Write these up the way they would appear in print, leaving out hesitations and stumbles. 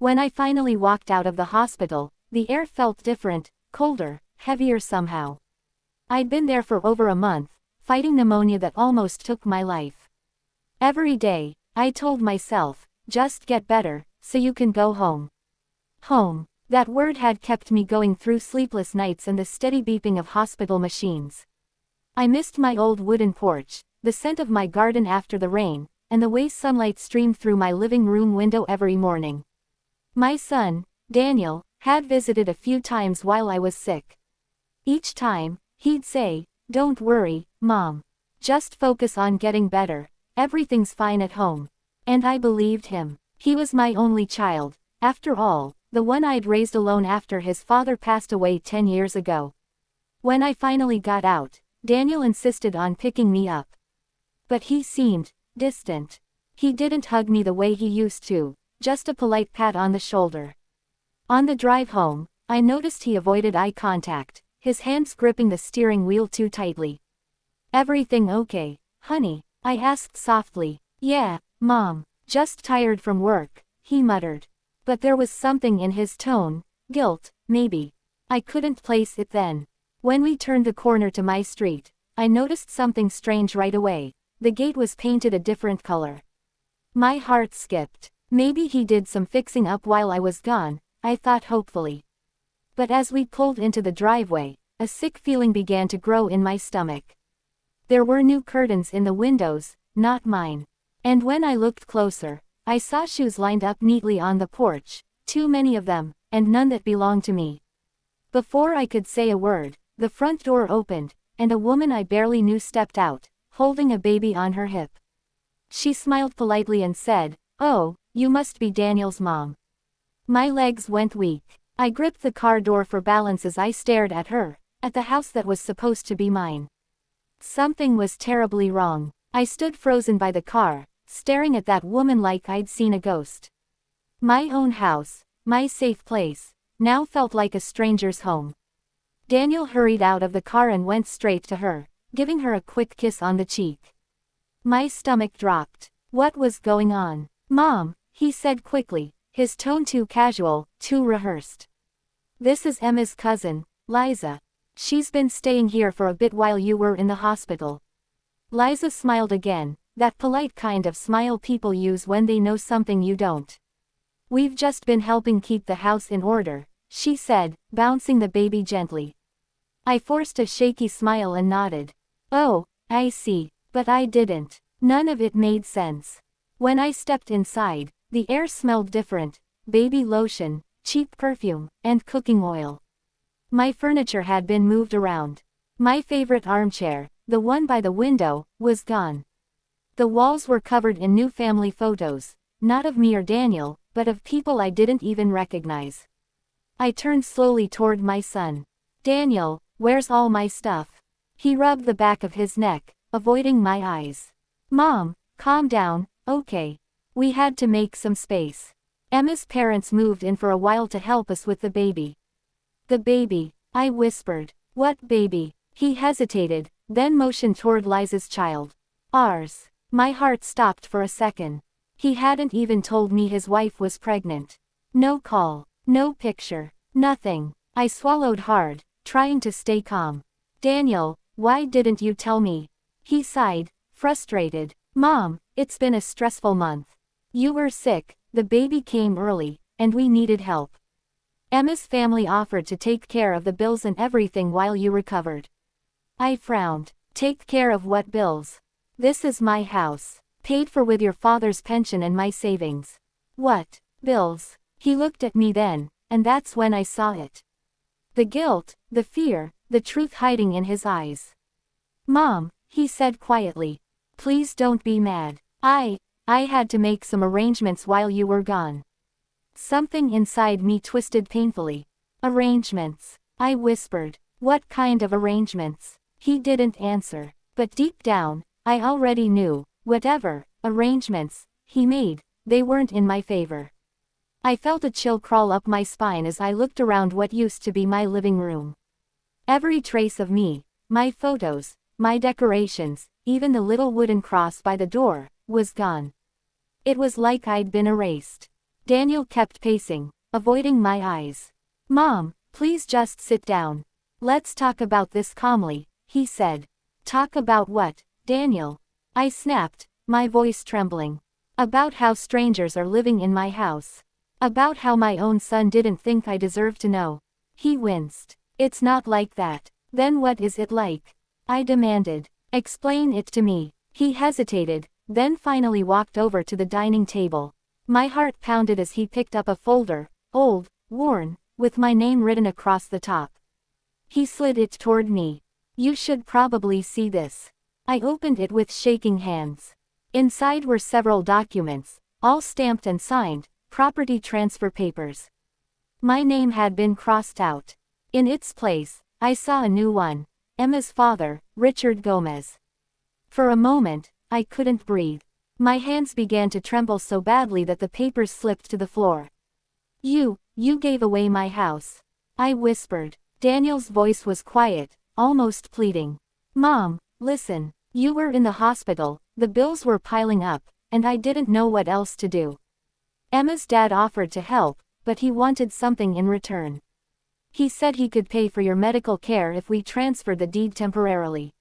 When I finally walked out of the hospital, the air felt different, colder, heavier somehow. I'd been there for over a month, fighting pneumonia that almost took my life. Every day, I told myself, just get better, so you can go home. Home. That word had kept me going through sleepless nights and the steady beeping of hospital machines. I missed my old wooden porch, the scent of my garden after the rain, and the way sunlight streamed through my living room window every morning. My son, Daniel, had visited a few times while I was sick. Each time, he'd say, "Don't worry, Mom. Just focus on getting better, everything's fine at home." And I believed him. He was my only child, after all, the one I'd raised alone after his father passed away 10 years ago. When I finally got out, Daniel insisted on picking me up. But he seemed distant. He didn't hug me the way he used to, just a polite pat on the shoulder. On the drive home, I noticed he avoided eye contact, his hands gripping the steering wheel too tightly. "Everything okay, honey?" I asked softly. "Yeah, Mom, just tired from work," he muttered. But there was something in his tone, guilt, maybe. I couldn't place it then. When we turned the corner to my street, I noticed something strange right away. The gate was painted a different color. My heart skipped. Maybe he did some fixing up while I was gone, I thought hopefully. But as we pulled into the driveway, a sick feeling began to grow in my stomach. There were new curtains in the windows, not mine. And when I looked closer, I saw shoes lined up neatly on the porch, too many of them, and none that belonged to me. Before I could say a word, the front door opened, and a woman I barely knew stepped out, holding a baby on her hip. She smiled politely and said, "Oh, you must be Daniel's mom." My legs went weak. I gripped the car door for balance as I stared at her, at the house that was supposed to be mine. Something was terribly wrong. I stood frozen by the car, staring at that woman like I'd seen a ghost. My own house, my safe place, now felt like a stranger's home. Daniel hurried out of the car and went straight to her, giving her a quick kiss on the cheek. My stomach dropped. What was going on? "Mom," he said quickly, his tone too casual, too rehearsed. "This is Emma's cousin, Liza. She's been staying here for a bit while you were in the hospital." Liza smiled again, that polite kind of smile people use when they know something you don't. "We've just been helping keep the house in order," she said, bouncing the baby gently. I forced a shaky smile and nodded. "Oh, I see, but I didn't." None of it made sense. When I stepped inside, the air smelled different, baby lotion, cheap perfume, and cooking oil. My furniture had been moved around. My favorite armchair, the one by the window, was gone. The walls were covered in new family photos, not of me or Daniel, but of people I didn't even recognize. I turned slowly toward my son. "Daniel, where's all my stuff?" He rubbed the back of his neck, avoiding my eyes. "Mom, calm down, okay. We had to make some space. Emma's parents moved in for a while to help us with the baby." "The baby," I whispered. "What baby?" He hesitated, then motioned toward Liza's child. "Ours." My heart stopped for a second. He hadn't even told me his wife was pregnant. No call, no picture, nothing. I swallowed hard, trying to stay calm. "Daniel, why didn't you tell me?" He sighed, frustrated. "Mom, it's been a stressful month. You were sick, the baby came early, and we needed help. Emma's family offered to take care of the bills and everything while you recovered." I frowned. "Take care of what bills? This is my house, paid for with your father's pension and my savings. What bills?" He looked at me then, and that's when I saw it. The guilt, the fear, the truth hiding in his eyes. "Mom," he said quietly, "please don't be mad. I had to make some arrangements while you were gone." Something inside me twisted painfully. "Arrangements?" I whispered. "What kind of arrangements?" He didn't answer, but deep down, I already knew, whatever arrangements he made, they weren't in my favor. I felt a chill crawl up my spine as I looked around what used to be my living room. Every trace of me, my photos, my decorations, even the little wooden cross by the door, was gone. It was like I'd been erased. Daniel kept pacing, avoiding my eyes. Mom, please just sit down. Let's talk about this calmly, he said. Talk about what, Daniel? I snapped, my voice trembling. About how strangers are living in my house. About how my own son didn't think I deserved to know. He winced. It's not like that. Then what is it like? I demanded. Explain it to me. He hesitated, then finally walked over to the dining table. My heart pounded as he picked up a folder, old, worn, with my name written across the top. He slid it toward me. You should probably see this. I opened it with shaking hands. Inside were several documents, all stamped and signed, property transfer papers. My name had been crossed out. In its place, I saw a new one. Emma's father, Richard Gomez. For a moment, I couldn't breathe. My hands began to tremble so badly that the papers slipped to the floor. You gave away my house. I whispered. Daniel's voice was quiet, almost pleading. Mom, listen. You were in the hospital, the bills were piling up, and I didn't know what else to do. Emma's dad offered to help, but he wanted something in return. He said he could pay for your medical care if we transferred the deed temporarily.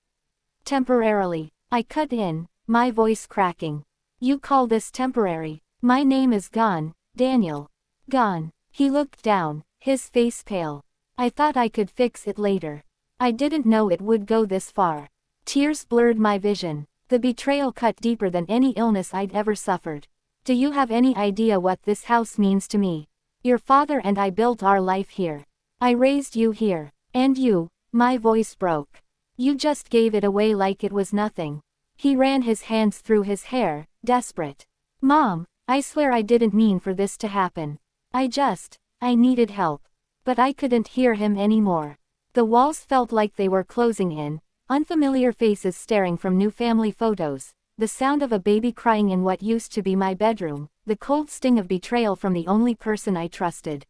Temporarily, I cut in, my voice cracking. You call this temporary? My name is gone, Daniel. Gone. He looked down, his face pale. I thought I could fix it later. I didn't know it would go this far. Tears blurred my vision. The betrayal cut deeper than any illness I'd ever suffered. Do you have any idea what this house means to me? Your father and I built our life here. I raised you here. And you, my voice broke. You just gave it away like it was nothing. He ran his hands through his hair, desperate. Mom, I swear I didn't mean for this to happen. I needed help. But I couldn't hear him anymore. The walls felt like they were closing in, unfamiliar faces staring from new family photos, the sound of a baby crying in what used to be my bedroom, the cold sting of betrayal from the only person I trusted.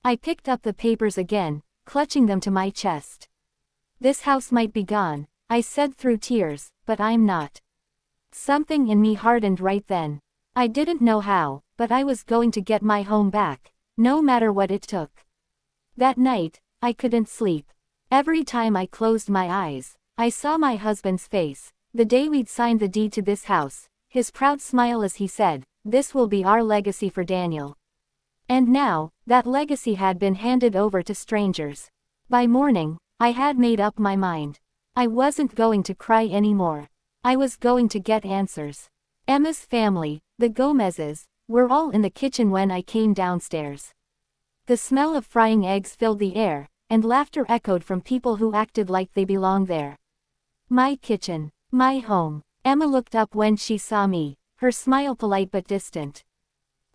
I picked up the papers again, clutching them to my chest. This house might be gone, I said through tears, but I'm not. Something in me hardened right then. I didn't know how, but I was going to get my home back, no matter what it took. That night, I couldn't sleep. Every time I closed my eyes, I saw my husband's face, the day we'd signed the deed to this house, his proud smile as he said, "This will be our legacy for Daniel." And now, that legacy had been handed over to strangers. By morning, I had made up my mind. I wasn't going to cry anymore. I was going to get answers. Emma's family, the Gomezes, were all in the kitchen when I came downstairs. The smell of frying eggs filled the air, and laughter echoed from people who acted like they belonged there. My kitchen. My home. Emma looked up when she saw me, her smile polite but distant.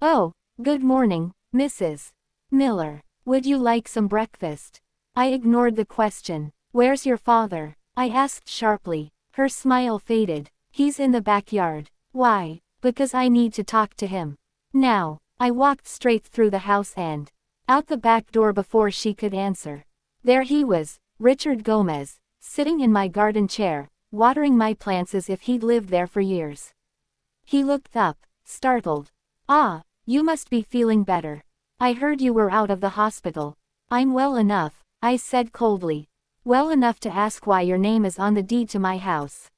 Oh, good morning, Mrs. Miller. Would you like some breakfast? I ignored the question. Where's your father? I asked sharply. Her smile faded. He's in the backyard. Why? Because I need to talk to him. Now. I walked straight through the house and out the back door before she could answer. There he was, Richard Gomez, sitting in my garden chair, watering my plants as if he'd lived there for years. He looked up, startled. Ah, you must be feeling better. I heard you were out of the hospital. I'm well enough, I said coldly. Well enough to ask why your name is on the deed to my house.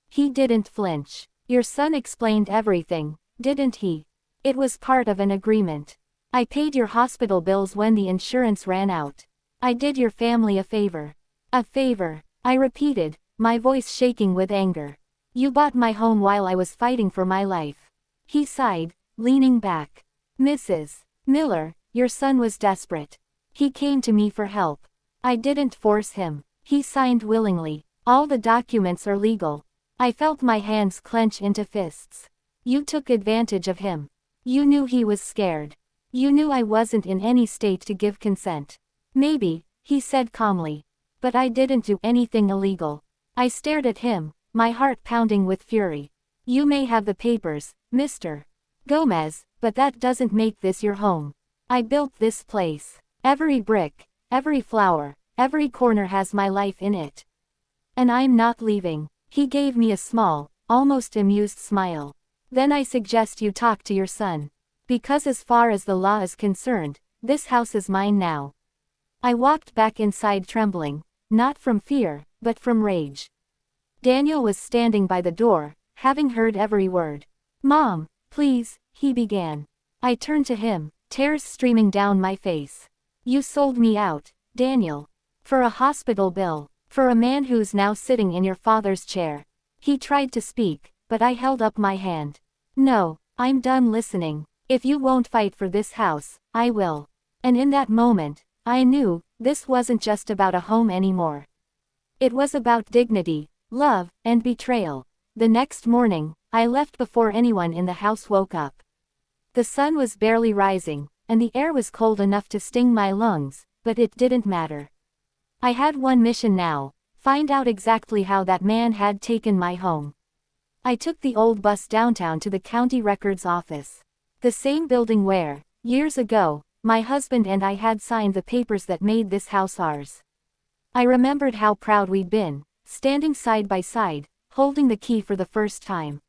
He didn't flinch. Your son explained everything, didn't he? It was part of an agreement. I paid your hospital bills when the insurance ran out. I did your family a favor. A favor, I repeated, my voice shaking with anger. You bought my home while I was fighting for my life. He sighed, leaning back. Mrs. Miller, your son was desperate. He came to me for help. I didn't force him. He signed willingly. All the documents are legal. I felt my hands clench into fists. You took advantage of him. You knew he was scared. You knew I wasn't in any state to give consent. Maybe, he said calmly. But I didn't do anything illegal. I stared at him, my heart pounding with fury. You may have the papers, Mr. Gomez, but that doesn't make this your home. I built this place. Every brick, every flower, every corner has my life in it. And I'm not leaving. He gave me a small, almost amused smile. Then I suggest you talk to your son. Because as far as the law is concerned, this house is mine now. I walked back inside trembling, not from fear, but from rage. Daniel was standing by the door, having heard every word. "Mom, please," he began. I turned to him, tears streaming down my face. "You sold me out, Daniel. For a hospital bill. For a man who's now sitting in your father's chair." He tried to speak, but I held up my hand. "No, I'm done listening. If you won't fight for this house, I will." And in that moment, I knew, this wasn't just about a home anymore. It was about dignity, love, and betrayal. The next morning, I left before anyone in the house woke up. The sun was barely rising, and the air was cold enough to sting my lungs, but it didn't matter. I had one mission now: find out exactly how that man had taken my home. I took the old bus downtown to the county records office. The same building where, years ago, my husband and I had signed the papers that made this house ours. I remembered how proud we'd been, standing side by side, holding the key for the first time.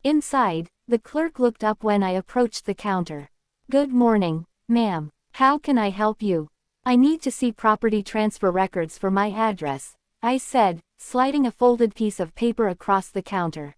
Inside, the clerk looked up when I approached the counter. "Good morning, ma'am. How can I help you?" "I need to see property transfer records for my address," I said, sliding a folded piece of paper across the counter.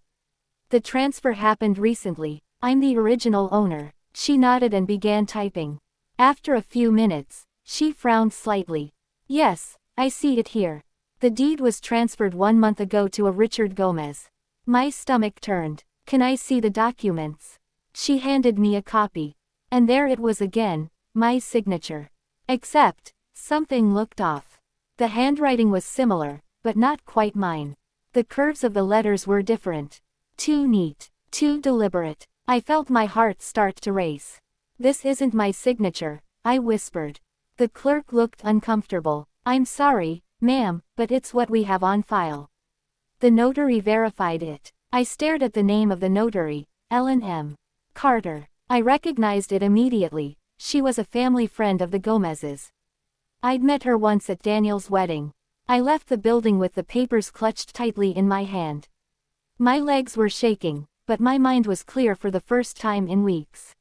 "The transfer happened recently. I'm the original owner." She nodded and began typing. After a few minutes, she frowned slightly. "Yes, I see it here. The deed was transferred 1 month ago to a Richard Gomez." My stomach turned. "Can I see the documents?" She handed me a copy. And there it was again, my signature. Except, something looked off. The handwriting was similar, but not quite mine. The curves of the letters were different. Too neat, too deliberate. I felt my heart start to race. "This isn't my signature," I whispered. The clerk looked uncomfortable. "I'm sorry, ma'am, but it's what we have on file." The notary verified it. I stared at the name of the notary, Ellen M. Carter. I recognized it immediately. She was a family friend of the Gomez's. I'd met her once at Daniel's wedding. I left the building with the papers clutched tightly in my hand. My legs were shaking, but my mind was clear for the first time in weeks.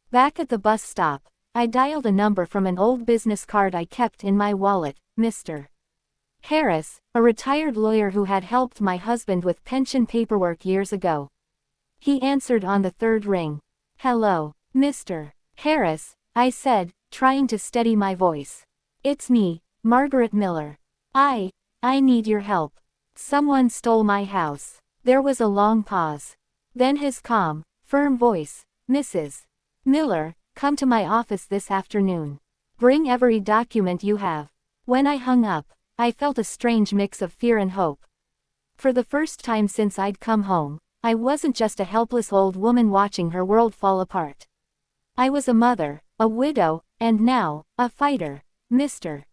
Back at the bus stop, I dialed a number from an old business card I kept in my wallet, Mr. Harris, a retired lawyer who had helped my husband with pension paperwork years ago. He answered on the third ring. "Hello, Mr. Harris," I said, trying to steady my voice. "It's me, Margaret Miller. I need your help. Someone stole my house." There was a long pause. Then his calm, firm voice, "Mrs. Miller, come to my office this afternoon. Bring every document you have." When I hung up, I felt a strange mix of fear and hope. For the first time since I'd come home, I wasn't just a helpless old woman watching her world fall apart. I was a mother, a widow, and now, a fighter. Mr.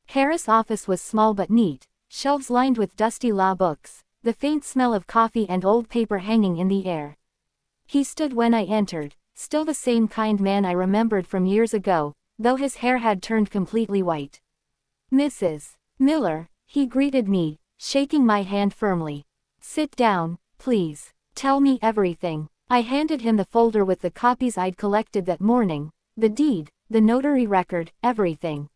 Harris' office was small but neat, shelves lined with dusty law books, the faint smell of coffee and old paper hanging in the air. He stood when I entered, still the same kind man I remembered from years ago, though his hair had turned completely white. "Mrs. Miller," he greeted me, shaking my hand firmly. "Sit down, please. Tell me everything." I handed him the folder with the copies I'd collected that morning, the deed, the notary record, everything.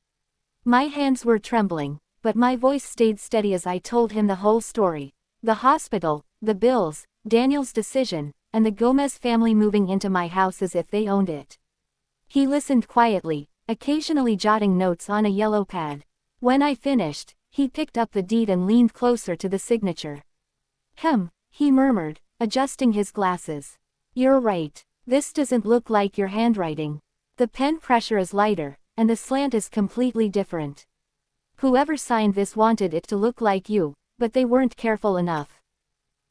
My hands were trembling, but my voice stayed steady as I told him the whole story. The hospital, the bills, Daniel's decision, and the Gomez family moving into my house as if they owned it. He listened quietly, occasionally jotting notes on a yellow pad. When I finished, he picked up the deed and leaned closer to the signature. He murmured, adjusting his glasses. "You're right. This doesn't look like your handwriting. The pen pressure is lighter, and the slant is completely different. Whoever signed this wanted it to look like you, but they weren't careful enough."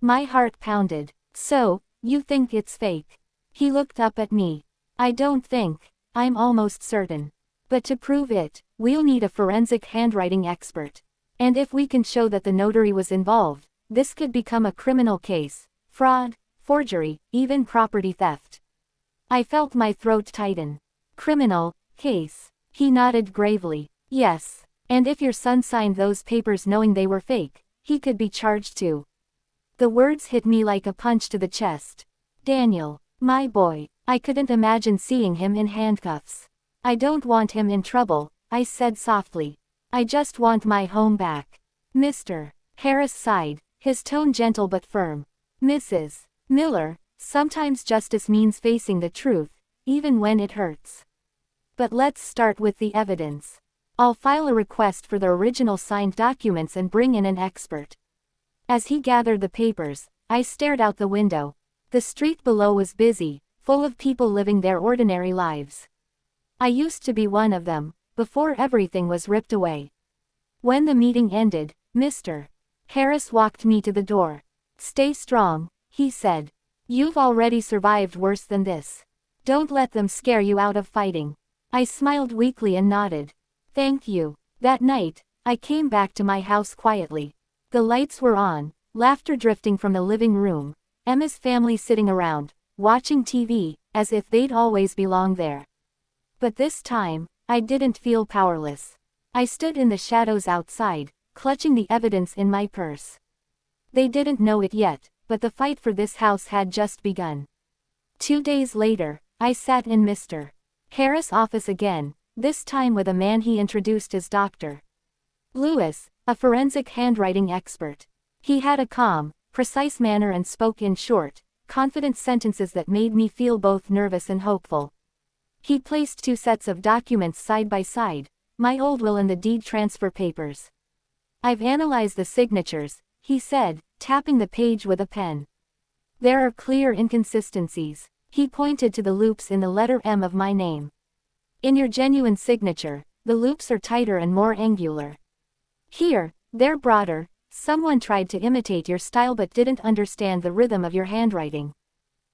My heart pounded. "So, you think it's fake?" He looked up at me. "I don't think, I'm almost certain. But to prove it, we'll need a forensic handwriting expert. And if we can show that the notary was involved, this could become a criminal case. Fraud, forgery, even property theft." I felt my throat tighten. "Criminal case." He nodded gravely. "Yes. And if your son signed those papers knowing they were fake, he could be charged too." The words hit me like a punch to the chest. "Daniel, my boy, I couldn't imagine seeing him in handcuffs. I don't want him in trouble, I said softly. I just want my home back. Mr. Harris sighed, his tone gentle but firm. Mrs. Miller, sometimes justice means facing the truth, even when it hurts. But let's start with the evidence. I'll file a request for the original signed documents and bring in an expert. As he gathered the papers, I stared out the window. The street below was busy, full of people living their ordinary lives. I used to be one of them, before everything was ripped away. When the meeting ended, Mr. Harris walked me to the door. Stay strong, he said. You've already survived worse than this. Don't let them scare you out of fighting. I smiled weakly and nodded. Thank you. That night, I came back to my house quietly. The lights were on, laughter drifting from the living room, Emma's family sitting around, watching TV, as if they'd always belonged there. But this time, I didn't feel powerless. I stood in the shadows outside, clutching the evidence in my purse. They didn't know it yet, but the fight for this house had just begun. 2 days later, I sat in Mr. Harris' office again, this time with a man he introduced as Dr. Lewis, a forensic handwriting expert. He had a calm, precise manner and spoke in short, confident sentences that made me feel both nervous and hopeful. He placed 2 sets of documents side by side, my old will and the deed transfer papers. I've analyzed the signatures, he said, tapping the page with a pen. There are clear inconsistencies. He pointed to the loops in the letter M of my name. In your genuine signature, the loops are tighter and more angular. Here, they're broader. Someone tried to imitate your style but didn't understand the rhythm of your handwriting.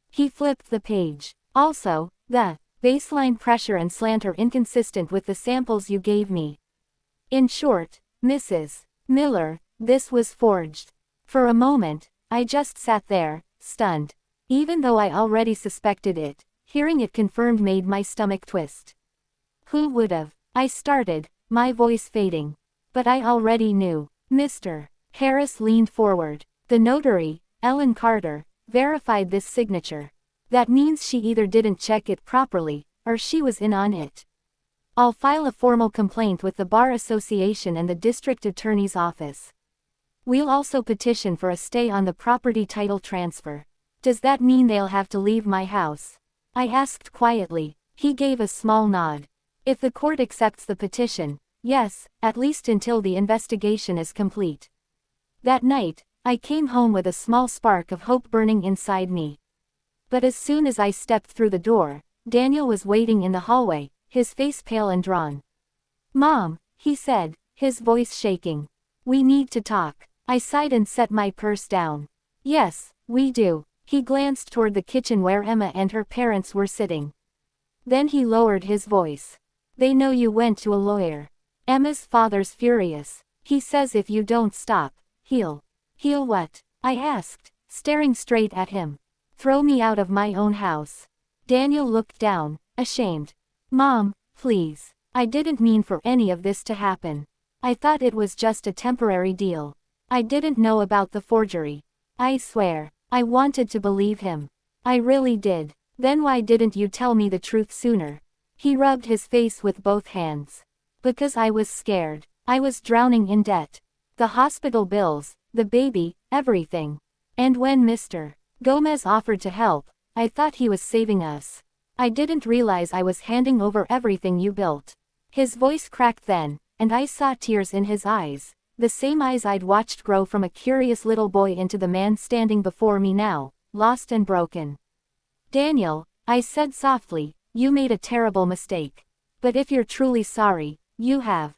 He flipped the page. Also, the baseline pressure and slant are inconsistent with the samples you gave me. In short, Mrs. Miller, this was forged. For a moment, I just sat there, stunned. Even though I already suspected it, hearing it confirmed made my stomach twist. Who would've? I started, my voice fading. But I already knew. Mr. Harris leaned forward. The notary, Ellen Carter, verified this signature. That means she either didn't check it properly, or she was in on it. I'll file a formal complaint with the Bar Association and the District Attorney's Office. We'll also petition for a stay on the property title transfer. Does that mean they'll have to leave my house? I asked quietly. He gave a small nod. If the court accepts the petition, yes, at least until the investigation is complete. That night, I came home with a small spark of hope burning inside me. But as soon as I stepped through the door, Daniel was waiting in the hallway, his face pale and drawn. Mom, he said, his voice shaking. We need to talk. I sighed and set my purse down. Yes, we do. He glanced toward the kitchen where Emma and her parents were sitting. Then he lowered his voice. They know you went to a lawyer. Emma's father's furious. He says if you don't stop, he'll what? I asked, staring straight at him. Throw me out of my own house. Daniel looked down, ashamed. Mom, please. I didn't mean for any of this to happen. I thought it was just a temporary deal. I didn't know about the forgery. I swear. I wanted to believe him. I really did. Then why didn't you tell me the truth sooner? He rubbed his face with both hands. Because I was scared. I was drowning in debt. The hospital bills, the baby, everything. And when Mr. Gomez offered to help, I thought he was saving us. I didn't realize I was handing over everything you built. His voice cracked then, and I saw tears in his eyes. The same eyes I'd watched grow from a curious little boy into the man standing before me now, lost and broken. Daniel, I said softly, you made a terrible mistake. But if you're truly sorry, you have.